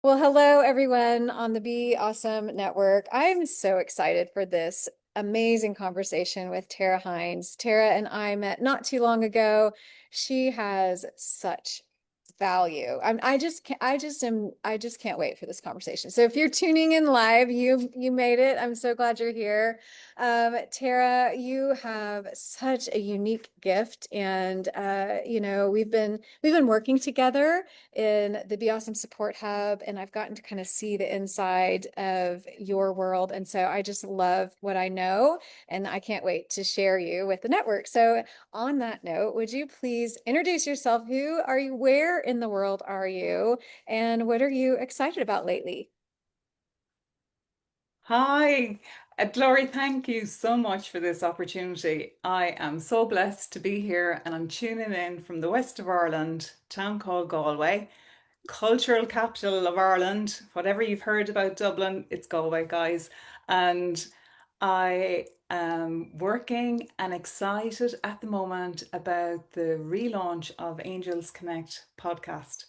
Well, hello everyone on the Be Awesome Network. I'm so excited for this amazing conversation with Tara Hynes. Tara and I met not too long ago. She has such value. I just can't wait for this conversation. So if you're tuning in live, you made it. I'm so glad you're here. Tara, you have such a unique gift, and we've been working together in the Be Awesome Support Hub, and I've gotten to kind of see the inside of your world. And so I just love what I know, and I can't wait to share you with the network. So, on that note, would you please introduce yourself? Who are you? Where in the world are you? And what are you excited about lately? Hi, Glory, thank you so much for this opportunity. I am so blessed to be here and I'm tuning in from the west of Ireland, town called Galway, cultural capital of Ireland. Whatever you've heard about Dublin, it's Galway, guys. And I am working and excited at the moment about the relaunch of Angels Connect podcast.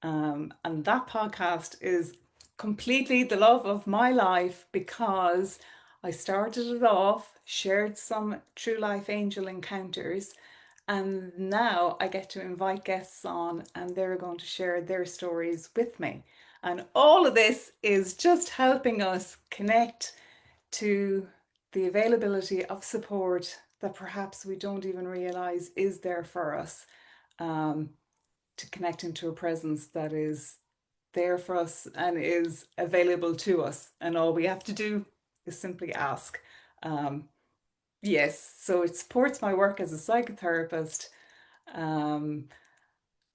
And that podcast is completely the love of my life because I started it off, shared some true life angel encounters, and now I get to invite guests on and they're going to share their stories with me. And all of this is just helping us connect to the availability of support that perhaps we don't even realize is there for us. Um, to connect into a presence that is there for us and is available to us. And all we have to do is simply ask. Um, yes, so it supports my work as a psychotherapist. Um,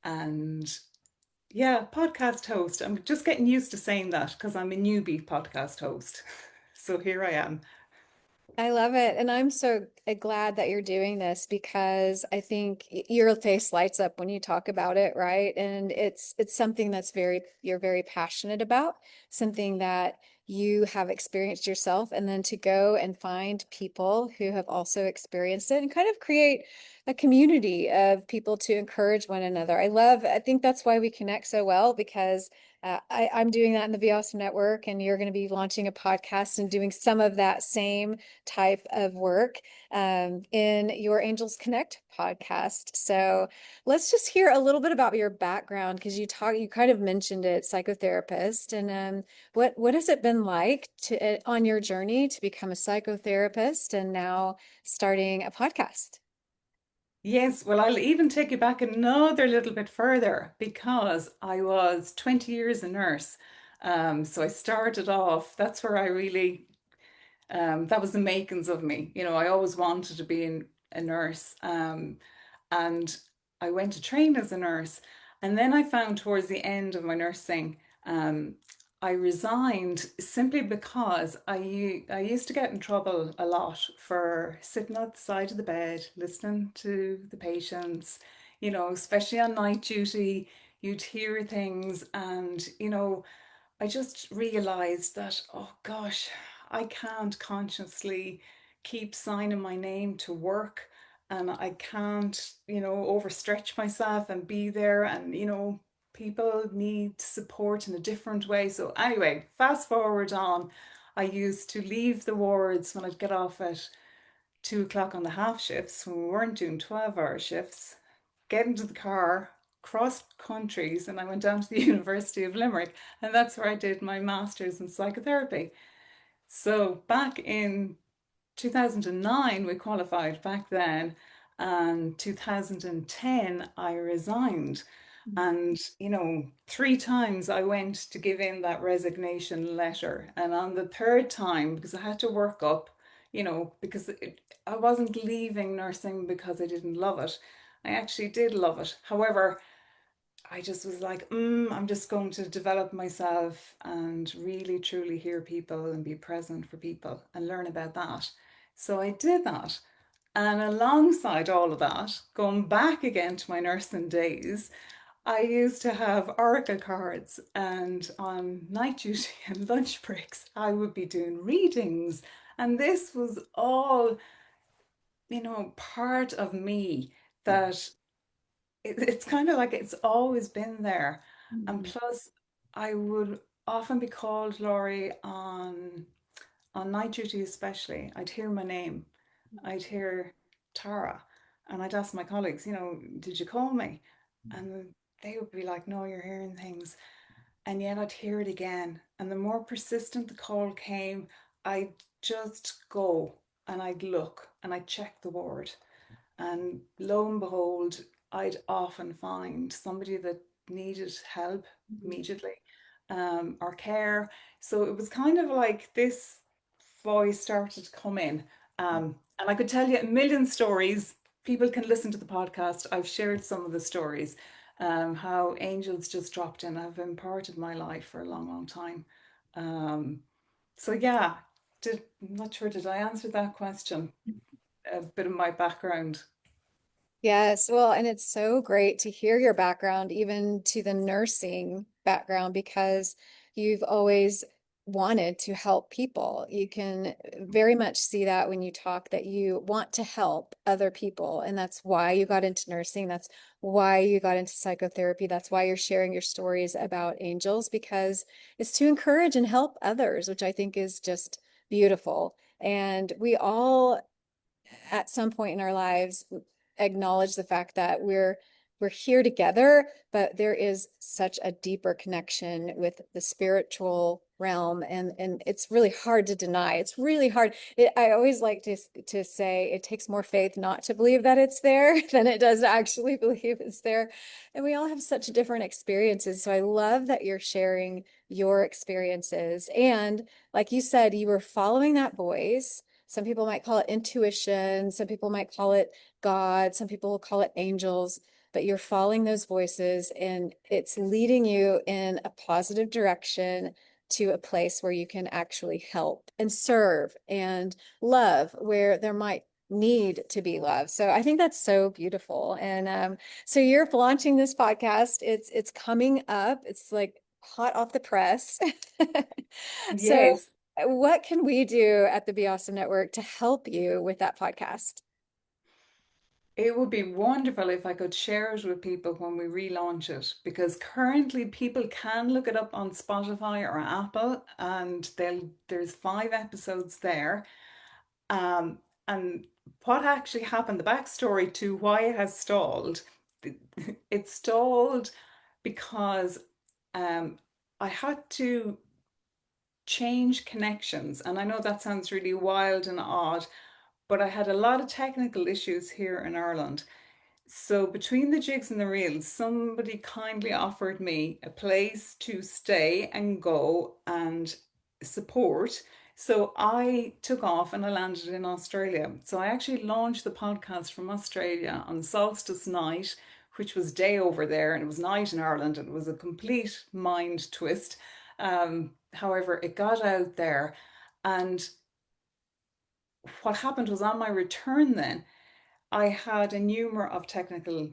and yeah, podcast host. I'm just getting used to saying that because I'm a newbie podcast host. So here I am. I love it. And I'm so glad that you're doing this because I think your face lights up when you talk about it, right? And it's something that's you're very passionate about, something that you have experienced yourself, and then to go and find people who have also experienced it and kind of create a community of people to encourage one another. I think that's why we connect so well because I'm doing that in the Be Awesome Network, and you're going to be launching a podcast and doing some of that same type of work in your Angels Connect podcast. So let's just hear a little bit about your background because you kind of mentioned it, psychotherapist, and what has it been like on your journey to become a psychotherapist and now starting a podcast? Yes, well, I'll even take you back another little bit further because I was 20 years a nurse. So I started off, that's where I really that was the makings of me. You know, I always wanted to be a nurse. And I went to train as a nurse. And then I found towards the end of my nursing, um, I resigned simply because I used to get in trouble a lot for sitting at the side of the bed, listening to the patients, you know, especially on night duty. You'd hear things, and, you know, I just realized that, oh gosh, I can't consciously keep signing my name to work and I can't, you know, overstretch myself and be there. And, you know, people need support in a different way. So, anyway, fast forward on, I used to leave the wards when I'd get off at 2 o'clock on the half shifts when we weren't doing 12-hour shifts, get into the car, cross countries, and I went down to the University of Limerick, and that's where I did my master's in psychotherapy. So back in 2009, we qualified back then, and 2010, I resigned. And, you know, three times I went to give in that resignation letter. And on the third time, because I had to work up, you know, I wasn't leaving nursing because I didn't love it. I actually did love it. However, I just was like, I'm just going to develop myself and really truly hear people and be present for people and learn about that. So I did that. And alongside all of that, going back again to my nursing days, I used to have oracle cards, and on night duty and lunch breaks, I would be doing readings. And this was all, you know, part of me that it's kind of like it's always been there. And Mhm. plus, I would often be called Laurie on night duty especially. I'd hear my name. I'd hear Tara, and I'd ask my colleagues, did you call me? And they would be like, no, you're hearing things. And yet I'd hear it again. And the more persistent the call came, I'd just go and I'd look and I'd check the ward. And lo and behold, I'd often find somebody that needed help Mhm. immediately, or care. So it was kind of like this voice started to come in. And I could tell you a million stories. People can listen to the podcast. I've shared some of the stories, how angels just dropped in, have been part of my life for a long, long time. Um, so yeah, I'm not sure, did I answer that question? A bit of my background. Yes, well, and it's so great to hear your background, even to the nursing background, because you've always wanted to help people. You can very much see that when you talk that you want to help other people. And that's why you got into nursing. That's why you got into psychotherapy. That's why you're sharing your stories about angels, because it's to encourage and help others, which I think is just beautiful. And we all at some point in our lives acknowledge the fact that we're here together, but there is such a deeper connection with the spiritual realm, and it's really hard to deny. It's really hard. I always like to say it takes more faith not to believe that it's there than it does to actually believe it's there. And we all have such different experiences. So I love that you're sharing your experiences. And like you said, you were following that voice. Some people might call it intuition. Some people might call it God. Some people will call it angels, but you're following those voices and it's leading you in a positive direction to a place where you can actually help and serve and love where there might need to be love. So I think that's so beautiful. And so you're launching this podcast. It's coming up. It's like hot off the press. So Yes, what can we do at the Be Awesome Network to help you with that podcast? it would be wonderful if I could share it with people when we relaunch it, because currently people can look it up on Spotify or Apple, and there's 5 episodes there. Um, and what actually happened, the backstory to why it has stalled, it stalled because um, I had to change connections. And I know that sounds really wild and odd, but I had a lot of technical issues here in Ireland. So between the jigs and the reels, somebody kindly offered me a place to stay and go and support. So I took off and I landed in Australia. So I actually launched the podcast from Australia on solstice night, which was day over there, and it was night in Ireland, and it was a complete mind twist. However, it got out there, and what happened was on my return then, I had a number of technical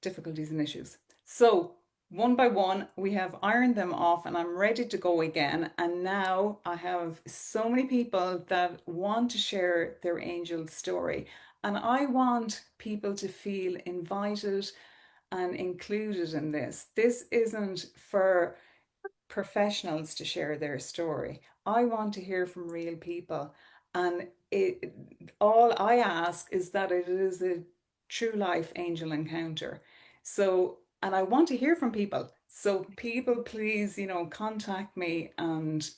difficulties and issues. So one by one, we have ironed them off, and I'm ready to go again. And now I have so many people that want to share their angel story. And I want people to feel invited and included in this. This isn't for professionals to share their story. I want to hear from real people. And all I ask is that it is a true life angel encounter. So, and I want to hear from people. So, people, please, contact me, and,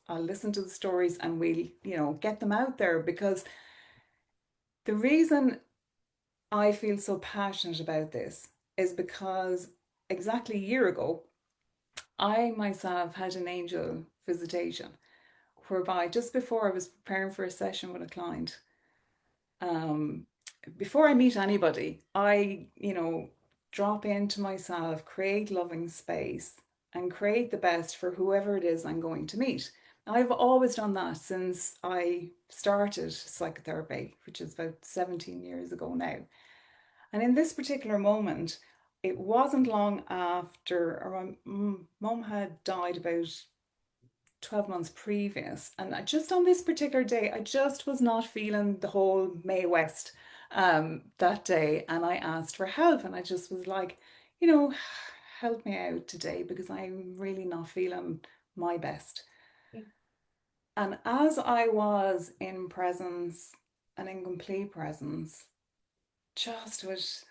I'll listen to the stories, and we'll, get them out there, because the reason I feel so passionate about this is because exactly a year ago, I myself had an angel visitation whereby just before I was preparing for a session with a client, um, before I meet anybody, I, drop into myself, create loving space, and create the best for whoever it is I'm going to meet. I've always done that since I started psychotherapy, which is about 17 years ago now. And in this particular moment, it wasn't long after, or my mum had died about 12 months previous. And just on this particular day, I just was not feeling the whole May West that day. And I asked for help. And I just was like, you know, help me out today because I'm really not feeling my best. And as I was in presence and in complete presence, just with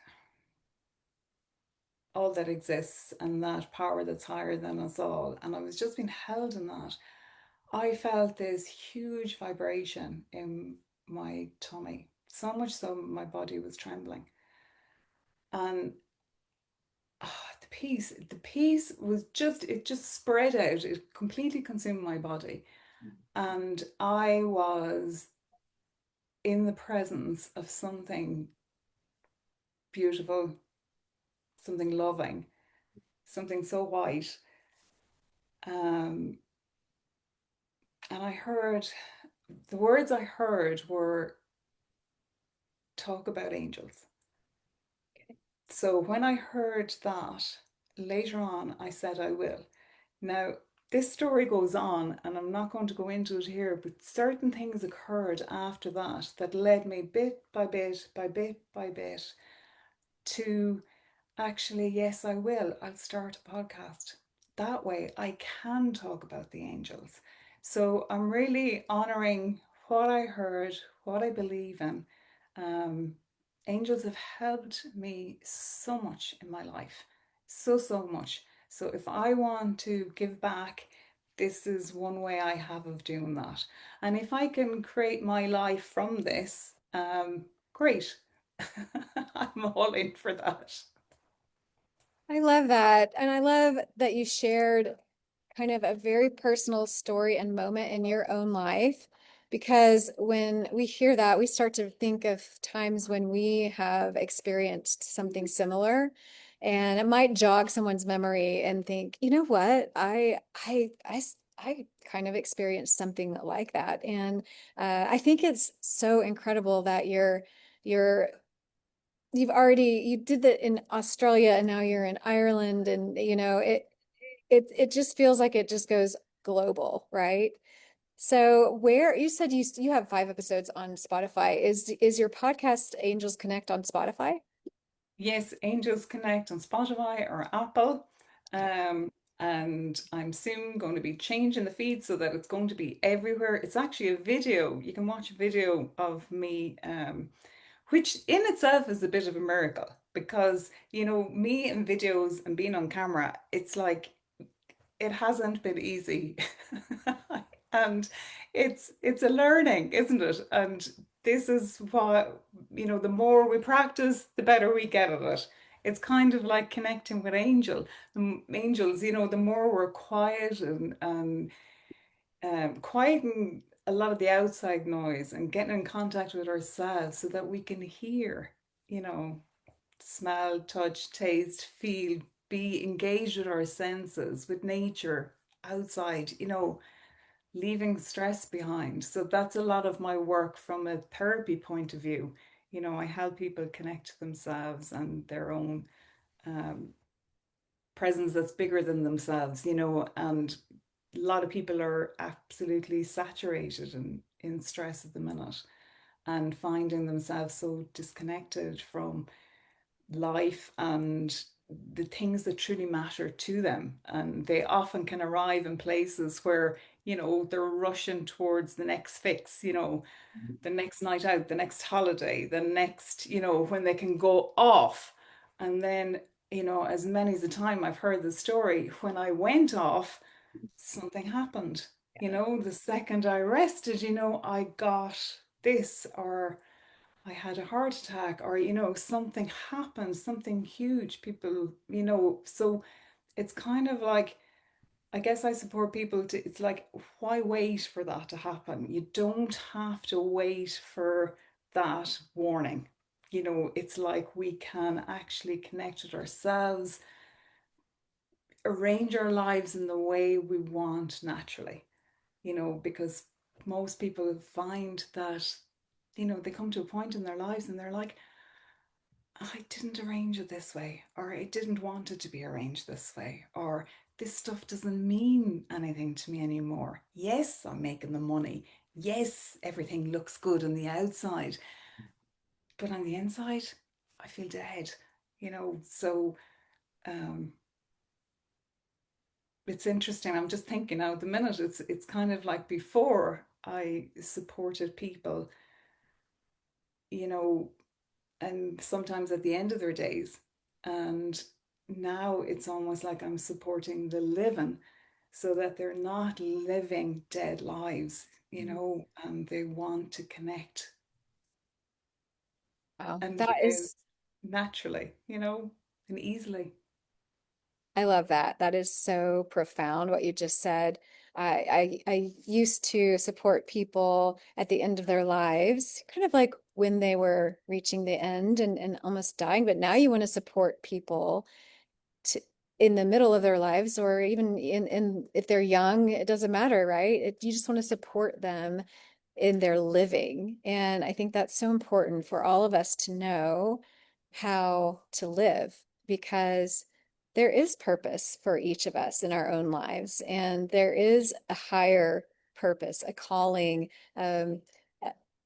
all that exists and that power that's higher than us all, and I was just being held in that, I felt this huge vibration in my tummy, so much so my body was trembling. And the peace was just, it just spread out. It completely consumed my body. And I was in the presence of something beautiful, something loving, something so white. Um, and I heard, the words I heard were talk about angels. So when I heard that, later on, I said I will. Now, this story goes on, and I'm not going to go into it here, but certain things occurred after that that led me bit by bit, by bit by bit, to actually, yes, I will. I'll start a podcast. That way I can talk about the angels. So I'm really honoring what I heard, what I believe in. Um, Angels have helped me so much in my life, so, so much. So if I want to give back, this is one way I have of doing that. And if I can create my life from this, great. I'm all in for that. I love that. And I love that you shared kind of a very personal story and moment in your own life. Because when we hear that, we start to think of times when we have experienced something similar. And it might jog someone's memory and think, you know what? I kind of experienced something like that. And I think it's so incredible that you're you did that in Australia and now you're in Ireland, and it just feels like it just goes global, right? So where you said you have 5 episodes on Spotify. Is your podcast Angels Connect on Spotify? Yes, Angels Connect on Spotify or Apple. Um, and I'm soon going to be changing the feed so that it's going to be everywhere. It's actually a video. You can watch a video of me, which in itself is a bit of a miracle because, me and videos and being on camera, it's like it hasn't been easy. And it's a learning, isn't it? And this is what, the more we practice, the better we get at it. It's kind of like connecting with angels, the more we're quiet and quieting a lot of the outside noise and getting in contact with ourselves so that we can hear, you know, smell, touch, taste, feel, be engaged with our senses, with nature, outside, leaving stress behind. So that's a lot of my work from a therapy point of view. I help people connect to themselves and their own um, presence that's bigger than themselves, and a lot of people are absolutely saturated in stress at the minute and finding themselves so disconnected from life and the things that truly matter to them. And they often can arrive in places where, they're rushing towards the next fix, the next night out, the next holiday, the next, when they can go off. And then, as many as the time I've heard the story, when I went off, something happened. The second I rested, I got this, or I had a heart attack, or something happened, something huge. People, so it's kind of like, I guess I support people to, it's like, why wait for that to happen? You don't have to wait for that warning. It's like we can actually connect with ourselves, arrange our lives in the way we want naturally, because most people find that, they come to a point in their lives and they're like, I didn't arrange it this way, or I didn't want it to be arranged this way, or this stuff doesn't mean anything to me anymore. Yes, I'm making the money. Yes, everything looks good on the outside, but on the inside, I feel dead, So, um, it's interesting. I'm just thinking now, at the minute, it's kind of like before I supported people, you know, and sometimes at the end of their days. And now it's almost like I'm supporting the living so that they're not living dead lives, Mhm. and they want to connect Wow, and that live is, naturally, and easily. I love that. That is so profound what you just said. I used to support people at the end of their lives, kind of like when they were reaching the end and almost dying. But now you want to support people to, in the middle of their lives, or even in if they're young, it doesn't matter, right? You just want to support them in their living. And I think that's so important for all of us to know how to live, because there is purpose for each of us in our own lives, and there is a higher purpose, a calling, um,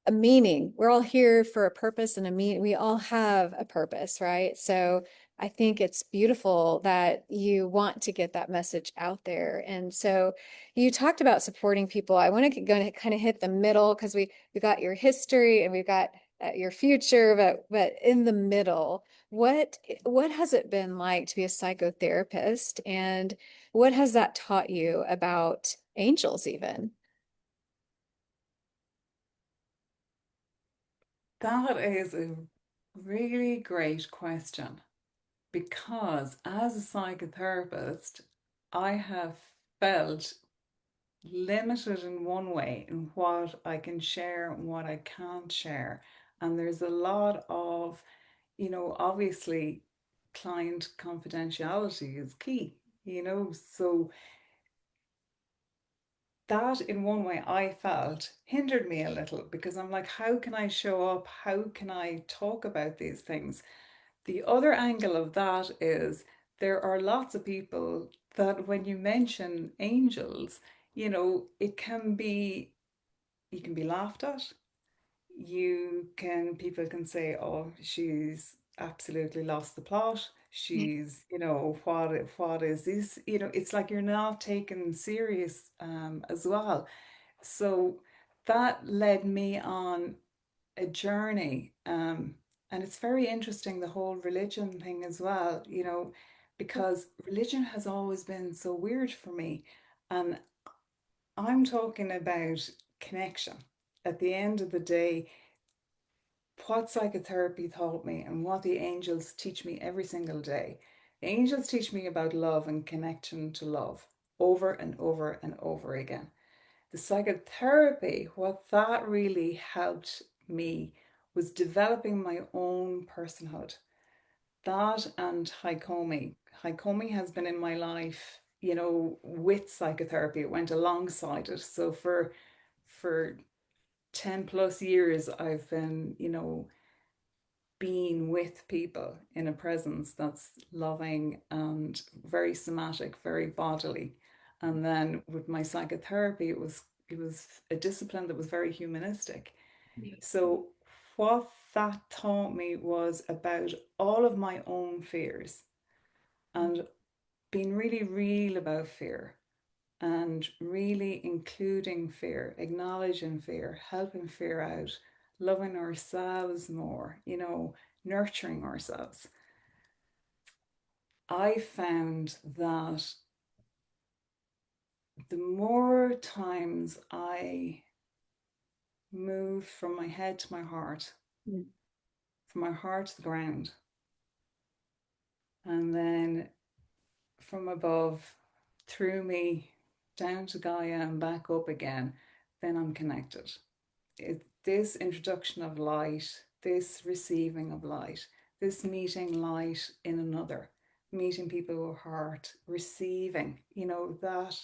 a meaning. We're all here for a purpose and a meaning. We all have a purpose, right? So I think it's beautiful that you want to get that message out there. And so you talked about supporting people. I want to go to kind of hit the middle, because we got your history and we've got your future, but in the middle, what has it been like to be a psychotherapist, and what has that taught you about angels even? That is a really great question because as a psychotherapist, I have felt limited in one way in what I can share and what I can't share. And there's a lot of, obviously, client confidentiality is key, so that in one way I felt hindered me a little because I'm like, how can I show up? How can I talk about these things? The other angle of that is there are lots of people that when you mention angels, it can be, you can be laughed at. People can say, oh, she's absolutely lost the plot. Yeah. She's, what is this? It's like you're not taken serious as well. So that led me on a journey. And it's very interesting, the whole religion thing as well, because religion has always been so weird for me. And I'm talking about connection. At the end of the day, what psychotherapy taught me and what the angels teach me every single day. The angels teach me about love and connection to love over and over and over again. The psychotherapy, what that really helped me was developing my own personhood. That and Haikomi. Haikomi has been in my life, with psychotherapy. It went alongside it. So for 10 plus years I've been, being with people in a presence that's loving and very somatic, very bodily. And then with my psychotherapy, it was a discipline that was very humanistic. So what that taught me was about all of my own fears and being really real about fear and really including fear, acknowledging fear, helping fear out, loving ourselves more, nurturing ourselves. I found that the more times I moved from my head to my heart, Mm. from my heart to the ground, and then from above, through me, down to Gaia and back up again, then I'm connected. This introduction of light, this receiving of light, this meeting light in another, meeting people with heart, receiving, that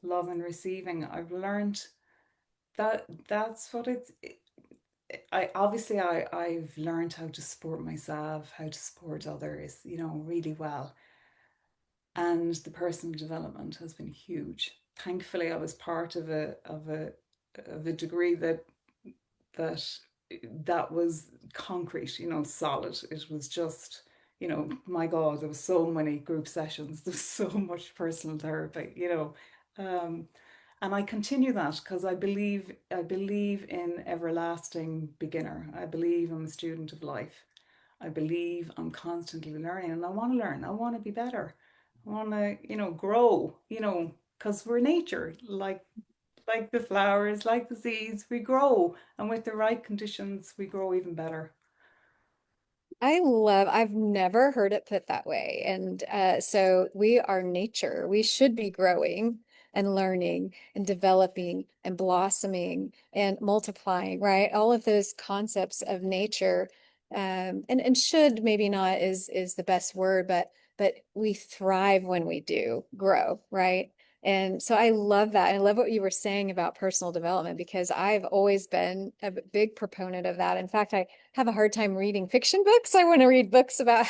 love and receiving. I've learned that that's what I obviously I've learned how to support myself, how to support others, really well. And the personal development has been huge. Thankfully, I was part of a degree that that was concrete, solid. It was just, My God, there was so many group sessions, there's so much personal therapy, and I continue that because I believe in everlasting beginner. I believe I'm a student of life. I believe I'm constantly learning and I want to learn. I want to be better. I want to, grow, because we're nature, like the flowers, like the seeds, we grow. And with the right conditions, we grow even better. I've never heard it put that way. And so we are nature. We should be growing and learning and developing and blossoming and multiplying, right? All of those concepts of nature, and should maybe not is the best word, but we thrive when we do grow, right? And so I love that. I love what you were saying about personal development because I've always been a big proponent of that. In fact, I have a hard time reading fiction books. I want to read books about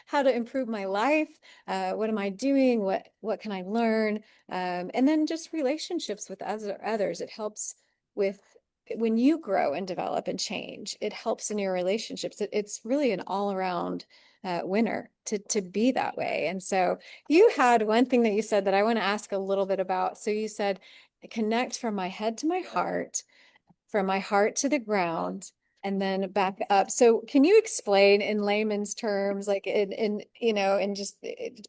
how to improve my life. What am I doing? What can I learn? And then just relationships with others. It helps with when you grow and develop and change. It helps in your relationships. It's really an all around winner to be that way. And so you had one thing that you said that I want to ask a little bit about. So you said connect from my head to my heart, from my heart to the ground, and then back up. So can you explain in layman's terms, like and just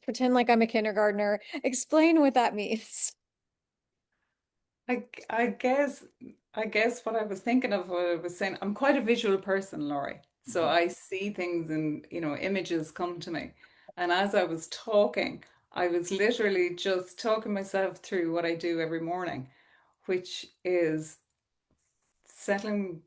pretend like I'm a kindergartner, explain what that means? I guess what I was thinking of, what I was saying, I'm quite a visual person, Laurie. So I see things and, images come to me. And as I was talking, I was literally just talking myself through what I do every morning, which is settling,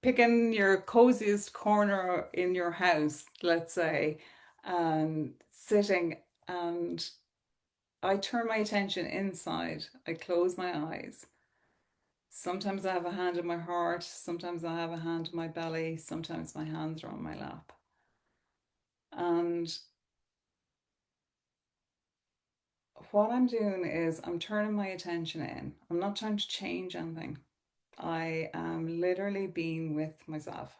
picking your coziest corner in your house, let's say, and sitting, and I turn my attention inside. I close my eyes. Sometimes I have a hand in my heart, sometimes I have a hand in my belly, sometimes my hands are on my lap. And what I'm doing is I'm turning my attention in. I'm not trying to change anything. I am literally being with myself.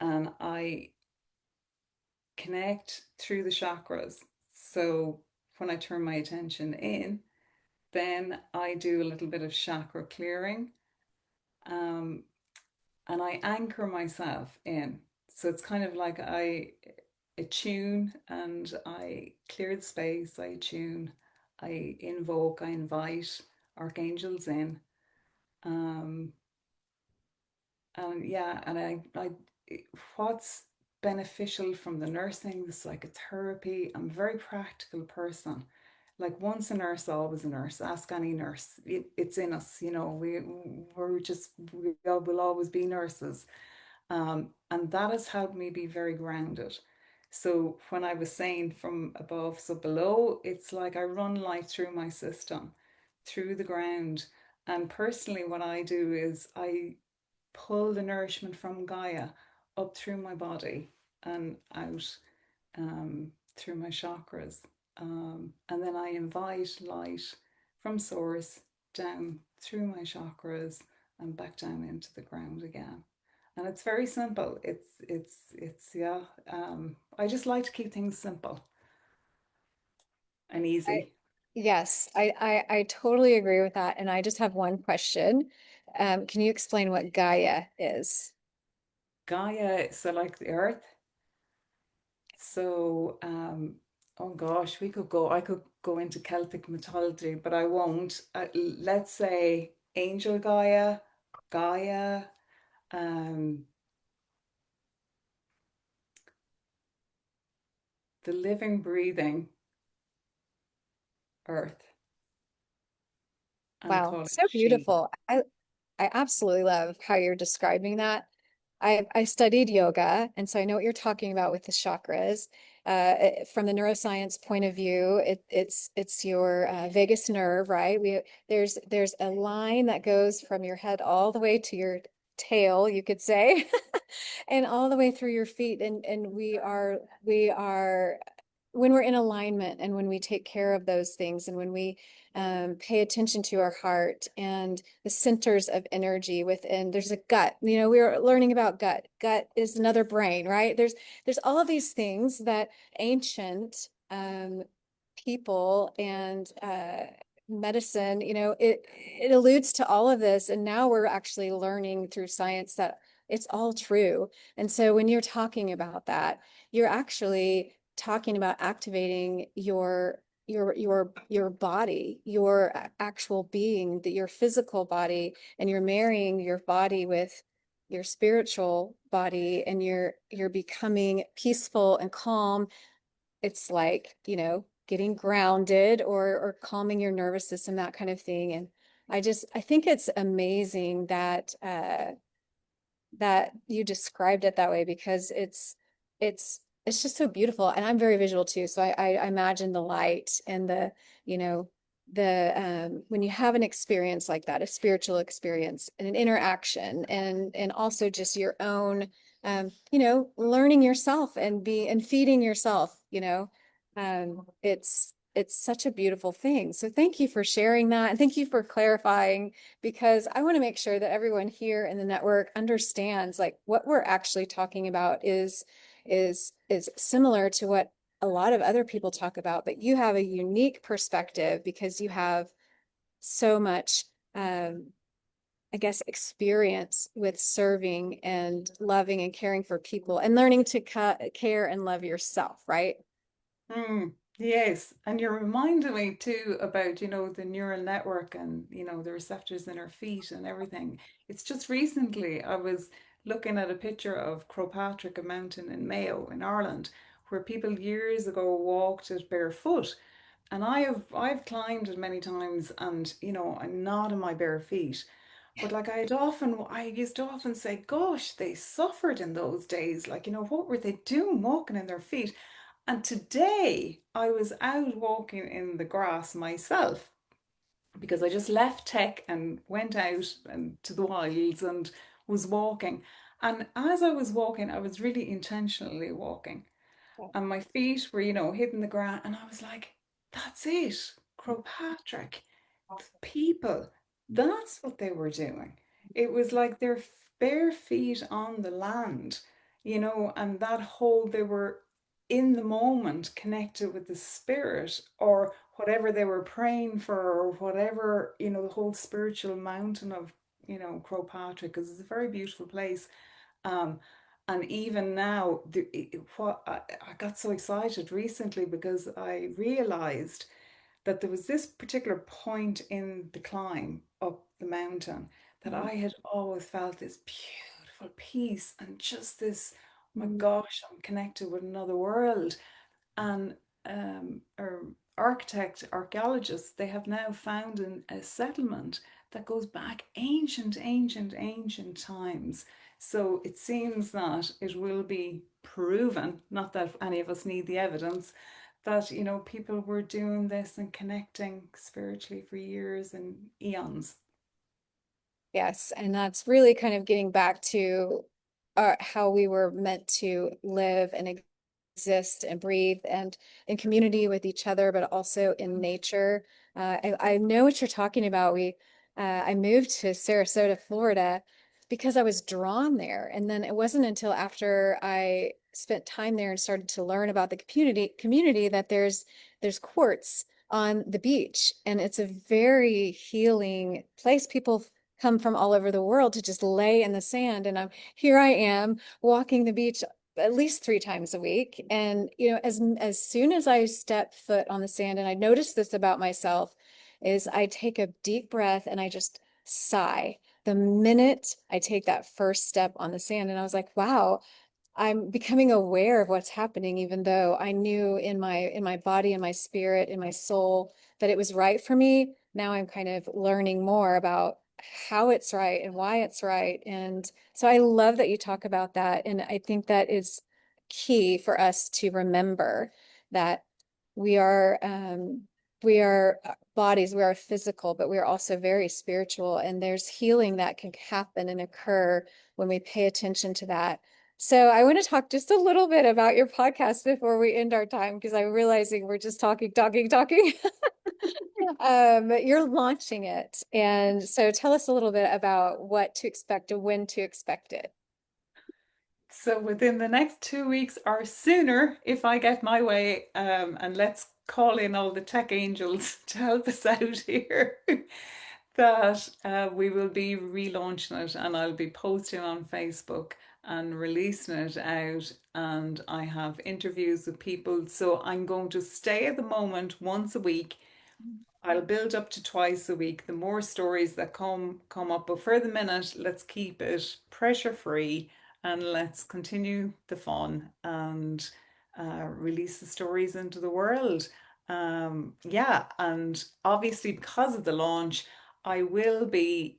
And I connect through the chakras. So when I turn my attention in, then I do a little bit of chakra clearing, um, and I anchor myself in. So it's kind of like I attune and I clear the space, I attune, I invoke, I invite archangels in. Um, and yeah, and what's beneficial from the nursing, the psychotherapy, I'm a very practical person. Like once a nurse, always a nurse. Ask any nurse. It's in us, we'll always be nurses. And that has helped me be very grounded. So when I was saying from above, so below, it's like I run light through my system, through the ground. And personally, what I do is I pull the nourishment from Gaia up through my body and out, through my chakras. And then I invite light from source down through my chakras and back down into the ground again. And it's very simple. Yeah. I just like to keep things simple and I, easy. yes, I totally agree with that. And I just have one question. Can you explain what Gaia is? Gaia, so like the earth. So, oh gosh, I could go into Celtic mythology, but I won't. Let's say Angel Gaia, Gaia, um, the living, breathing earth, and Wow, call it so she. beautiful. I absolutely love how you're describing that. I studied yoga, and so I know what you're talking about with the chakras. From the neuroscience point of view, it's your vagus nerve, right? There's a line that goes from your head all the way to your tail, you could say, and all the way through your feet, and we are when we're in alignment and when we take care of those things and when we pay attention to our heart and the centers of energy within, there's a gut. You know, we were learning about gut. Gut is another brain, right? There's all of these things that ancient people and medicine, you know, it alludes to all of this, and now we're actually learning through science that it's all true. And so when you're talking about that, you're actually talking about activating your body, your actual being, that your physical body, and you're marrying your body with your spiritual body, and you're becoming peaceful and calm. It's like, you know, getting grounded or calming your nervous system, that kind of thing. And I think it's amazing that that you described it that way, because it's just so beautiful. And I'm very visual too, so I imagine the light and the, you know, the when you have an experience like that, a spiritual experience and an interaction, and also just your own you know, learning yourself and be and feeding yourself, you know, it's such a beautiful thing. So thank you for sharing that, and thank you for clarifying, because I want to make sure that everyone here in the network understands like what we're actually talking about is similar to what a lot of other people talk about, but you have a unique perspective because you have so much I guess experience with serving and loving and caring for people and learning to care and love yourself, right? Mm, yes, and you're reminding me too about, the neural network and, the receptors in our feet and everything. It's just recently I was looking at a picture of Crowpatrick, a mountain in Mayo in Ireland, where people years ago walked it barefoot. And I've climbed it many times, and I'm not in my bare feet. But like I used to often say, gosh, they suffered in those days. Like, what were they doing walking in their feet? And today I was out walking in the grass myself because I just left tech and went out and to the wilds and was walking. And as I was walking, I was really intentionally walking. And my feet were, hitting the ground. And I was like, that's it. Crowpatrick, people, that's what they were doing. It was like their bare feet on the land, and that whole, they were in the moment connected with the spirit or whatever they were praying for, or whatever, the whole spiritual mountain of, Crowpatrick, because it's a very beautiful place. Um, and even now, what I got so excited recently because I realized that there was this particular point in the climb up the mountain that I had always felt this beautiful peace and just this, oh my gosh, I'm connected with another world. And our archaeologists, they have now found a settlement that goes back ancient times. So it seems that it will be proven, not that any of us need the evidence, that people were doing this and connecting spiritually for years and eons. Yes, and that's really kind of getting back to how we were meant to live and exist and breathe and in community with each other, but also in nature. I know what you're talking about. I moved to Sarasota, Florida, because I was drawn there, and then it wasn't until after I spent time there and started to learn about the community that there's quartz on the beach, and it's a very healing place. People come from all over the world to just lay in the sand, and here I am walking the beach at least 3 times a week. And, you know, as soon as I step foot on the sand, and I noticed this about myself, is I take a deep breath and I just sigh the minute I take that first step on the sand. And I was like, wow, I'm becoming aware of what's happening, even though I knew in my body, in my spirit, in my soul that it was right for me. Now I'm kind of learning more about how it's right and why it's right. And so I love that you talk about that. And I think that is key for us to remember that we are we are bodies, we are physical, but we are also very spiritual. And there's healing that can happen and occur when we pay attention to that. So I want to talk just a little bit about your podcast before we end our time because I'm realizing we're just talking, talking, talking. You're launching it. And so tell us a little bit about what to expect and when to expect it. So within the next 2 weeks or sooner, if I get my way, and let's call in all the tech angels to help us out here, that we will be relaunching it and I'll be posting on Facebook and releasing it out. And I have interviews with people. So I'm going to stay at the moment once a week. I'll build up to twice a week. The more stories that come up, but for the minute, let's keep it pressure free and let's continue the fun and release the stories into the world. Yeah, and obviously because of the launch, I will be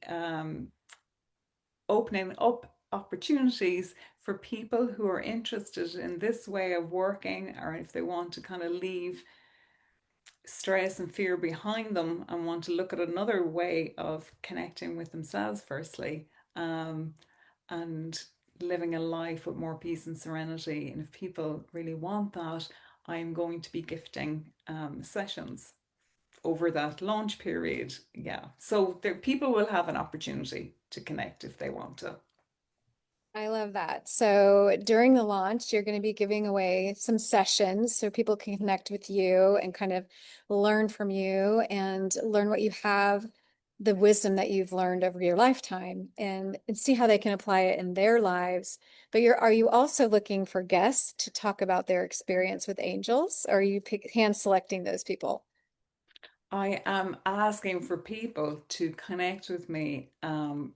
opening up opportunities for people who are interested in this way of working, or if they want to kind of leave stress and fear behind them and want to look at another way of connecting with themselves, firstly, um, and living a life with more peace and serenity. And if people really want that, I'm going to be gifting sessions over that launch period. Yeah. So there, people will have an opportunity to connect if they want to. I love that. So during the launch, you're going to be giving away some sessions so people can connect with you and kind of learn from you and learn what you have, the wisdom that you've learned over your lifetime and see how they can apply it in their lives. But are you also looking for guests to talk about their experience with angels? Or are you hand selecting those people? I am asking for people to connect with me, and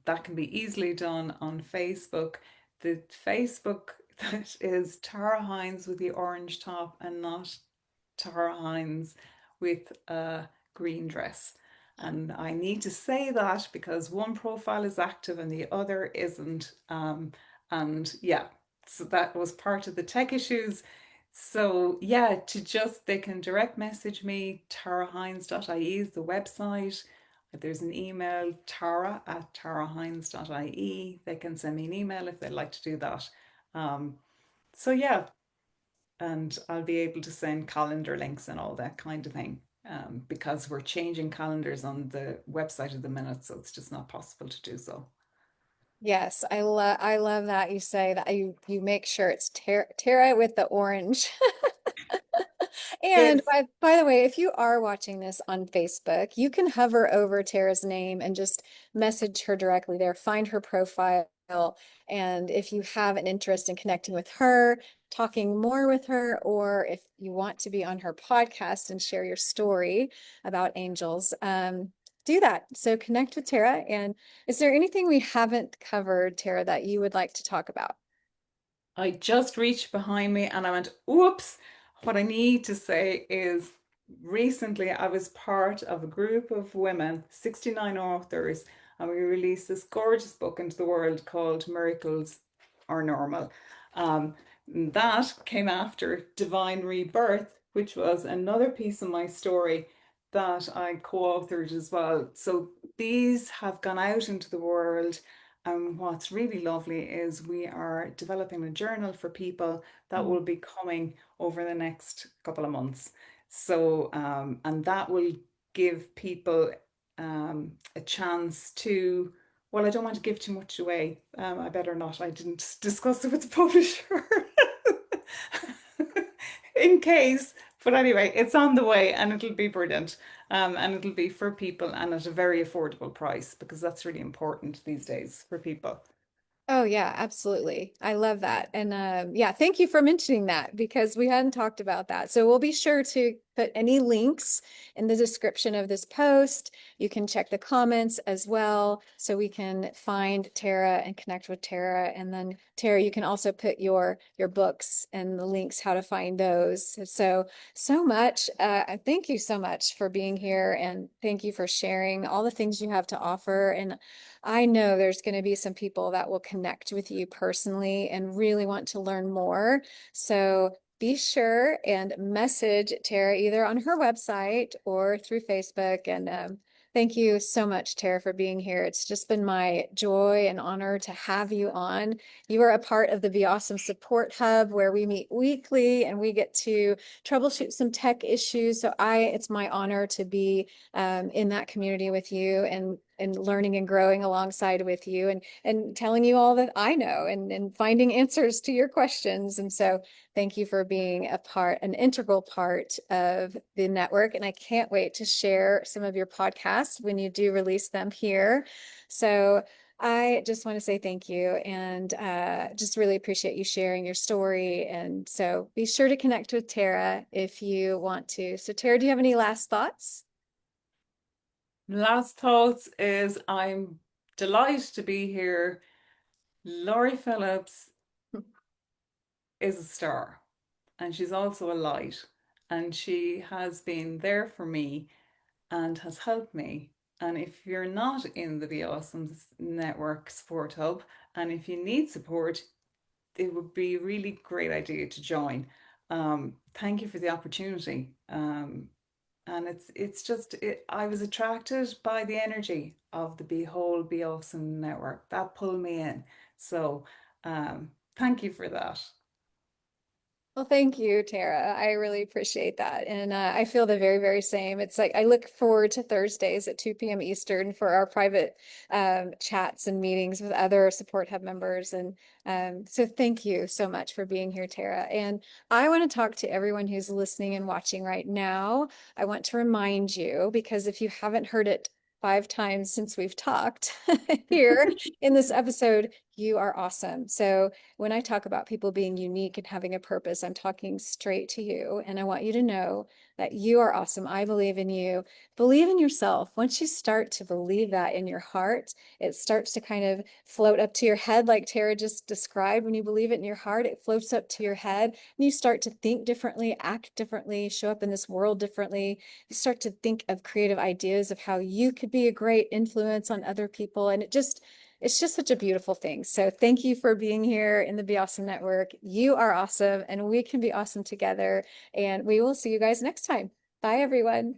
that can be easily done on Facebook. The Facebook that is Tara Hynes with the orange top and not Tara Hynes with a green dress. And I need to say that because one profile is active and the other isn't. And yeah, so that was part of the tech issues. So yeah, to just they can direct message me, tarahynes.ie is the website. There's an email, tara@tarahynes.ie. They can send me an email if they'd like to do that. Um, so yeah, and I'll be able to send calendar links and all that kind of thing. Because we're changing calendars on the website at the minute, so it's just not possible to do so. Yes, I love that you say that you make sure it's Tara with the orange. And Yes. by the way, if you are watching this on Facebook, you can hover over Tara's name and just message her directly there, find her profile. And if you have an interest in connecting with her, talking more with her, or if you want to be on her podcast and share your story about angels, do that. So connect with Tara. And is there anything we haven't covered, Tara, that you would like to talk about? I just reached behind me and I went, oops. What I need to say is recently I was part of a group of women, 69 authors, and we released this gorgeous book into the world called Miracles Are Normal. That came after Divine Rebirth, which was another piece of my story that I co-authored as well. So these have gone out into the world. And what's really lovely is we are developing a journal for people that will be coming over the next couple of months. So, and that will give people a chance to, well, I don't want to give too much away. I better not. I didn't discuss it with the publisher in case. But anyway, it's on the way and it'll be brilliant. And it'll be for people and at a very affordable price because that's really important these days for people. Oh yeah, absolutely. I love that. And yeah, thank you for mentioning that because we hadn't talked about that. So we'll be sure to put any links in the description of this post. You can check the comments as well so we can find Tara and connect with Tara. And then Tara, you can also put your books and the links how to find those. So much. Thank you so much for being here and thank you for sharing all the things you have to offer. And I know there's going to be some people that will connect with you personally and really want to learn more. So be sure and message Tara either on her website or through Facebook and Thank you so much, Tara, for being here. It's just been my joy and honor to have you on. You are a part of the Be Awesome Support Hub where we meet weekly and we get to troubleshoot some tech issues. So it's my honor to be in that community with you and learning and growing alongside with you and telling you all that I know and finding answers to your questions. And so thank you for being an integral part of the network. And I can't wait to share some of your podcasts when you do release them here. So I just want to say thank you and just really appreciate you sharing your story. And so be sure to connect with Tara if you want to. So, Tara, do you have any last thoughts? Last thoughts is I'm delighted to be here. Laurie Phillips is a star, and she's also a light, and she has been there for me and has helped me. And if you're not in the Be Awesome Network Support Hub, and if you need support, it would be a really great idea to join. Thank you for the opportunity. And it's just I was attracted by the energy of the Be Awesome network that pulled me in. So thank you for that. Well, thank you, Tara. I really appreciate that. And I feel the very, very same. It's like I look forward to Thursdays at 2 p.m. Eastern for our private chats and meetings with other Support Hub members. And so thank you so much for being here, Tara. And I want to talk to everyone who's listening and watching right now. I want to remind you, because if you haven't heard it 5 times since we've talked here in this episode, you are awesome. So when I talk about people being unique and having a purpose, I'm talking straight to you. And I want you to know that you are awesome. I believe in you. Believe in yourself. Once you start to believe that in your heart, it starts to kind of float up to your head, like Tara just described. When you believe it in your heart, it floats up to your head and you start to think differently, act differently, show up in this world differently. You start to think of creative ideas of how you could be a great influence on other people. And it's just such a beautiful thing. So thank you for being here in the Be Awesome Network. You are awesome and we can be awesome together. And we will see you guys next time. Bye, everyone.